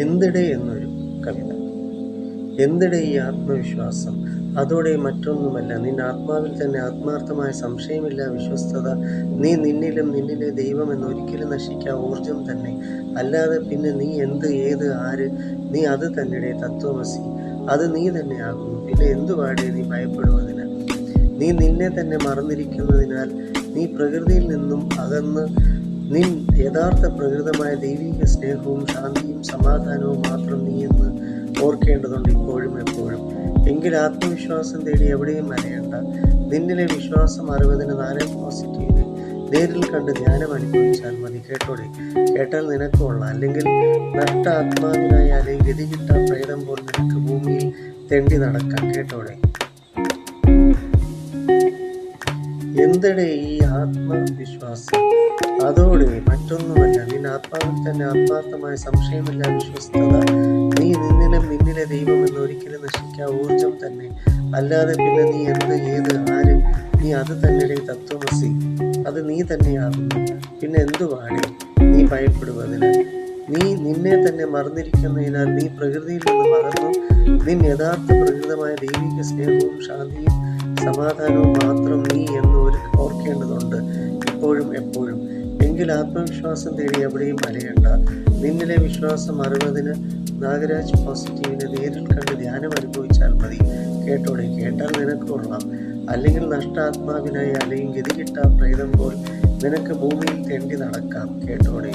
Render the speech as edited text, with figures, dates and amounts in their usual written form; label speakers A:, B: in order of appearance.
A: എന്തിടെ എന്നൊരു കവിത. എന്തിടെ ഈ ആത്മവിശ്വാസം? അതോടെ മറ്റൊന്നുമല്ല, നിൻ ആത്മാവിൽ തന്നെ ആത്മാർത്ഥമായ സംശയമില്ല വിശ്വസ്തത. നീ നിന്നിലും നിന്നിലെ ദൈവം എന്നൊരിക്കലും നശിക്കാ ഊർജം തന്നെ. അല്ലാതെ പിന്നെ നീ എന്ത്, ഏത്, ആര്? നീ അത് തന്നെ തത്വമസി. അത് നീ തന്നെയാകുന്നു. പിന്നെ എന്തുവാടേ നീ ഭയപ്പെടുവതിന്? നീ നിന്നെ തന്നെ മറന്നിരിക്കുന്നതിനാൽ, നീ പ്രകൃതിയിൽ നിന്നും അകന്ന് നിൻ യഥാർത്ഥ പ്രകൃതമായ ദൈവിക സ്നേഹവും ശാന്തിയും സമാധാനവും മാത്രം നീ എന്ന് ഓർക്കേണ്ടതുണ്ട് ഇപ്പോഴും എപ്പോഴും. എങ്കിൽ ആത്മവിശ്വാസം തേടി എവിടെയും അലയണ്ട. നിന്നിലെ വിശ്വാസം അറിവതിന് 4 പോസിറ്റീവിനെ നേരിൽ കണ്ട് ധ്യാനം അനുഭവിച്ചാൽ മതി. കേട്ടോടെ, കേട്ടാൽ നിനക്ക് കൊള്ളാം. അല്ലെങ്കിൽ നഷ്ട ആത്മാവിനായി അല്ലെങ്കിൽ ഗതികിട്ട പ്രേതം പോലെ നിനക്ക് ഭൂമിയിൽ തെണ്ടി നടക്കാം. കേട്ടോടെ, എന്തിടെ ഈ ആത്മവിശ്വാസം? അതോടെ മറ്റൊന്നുമല്ല, നിൻ ആത്മാവിൽ തന്നെ ആത്മാർത്ഥമായ സംശയമില്ല വിശ്വസ്തത. നീ നിന്നിലും നിന്നിലെ ദൈവം എന്നൊരിക്കലും നശിക്കാ ഊർജം തന്നെ. അല്ലാതെ പിന്നെ നീ എന്ത്, ഏത്, ആര്? നീ അത് തന്നെ തത്വമസി. അത് നീ തന്നെയാകുന്നു. പിന്നെ എന്തുവാടേ നീ ഭയപ്പെടുവതിന്? നീ നിന്നെ തന്നെ മറന്നിരിക്കുന്നതിനാൽ, നീ പ്രകൃതിയിൽ നിന്നും അകന്നു നിൻ യഥാർത്ഥ പ്രകൃതമായ ദൈവിക സ്നേഹവും ശാന്തിയും സമാധാനവും മാത്രം നീ എന്ന് ഓർക്കേണ്ടതുണ്ട് ഇപ്പോഴും എപ്പോഴും. എങ്കിൽ ആത്മവിശ്വാസം തേടി എവിടെയും അലയണ്ട. നിന്നിലെ വിശ്വാസം അറിവതിന് നാഗരാജ് പോസിറ്റീവിനെ നേരിൽ കണ്ട് ധ്യാനം അനുഭവിച്ചാൽ മതി. കേട്ടോടെ, കേട്ടാൽ നിനക്ക് കൊള്ളാം. അല്ലെങ്കിൽ നഷ്ടാത്മാവിനായി അലയും ഗതികിട്ട പ്രേതം പോൽ നിനക്ക് ഭൂമിയിൽ തെണ്ടി നടക്കാം. കേട്ടോടെ.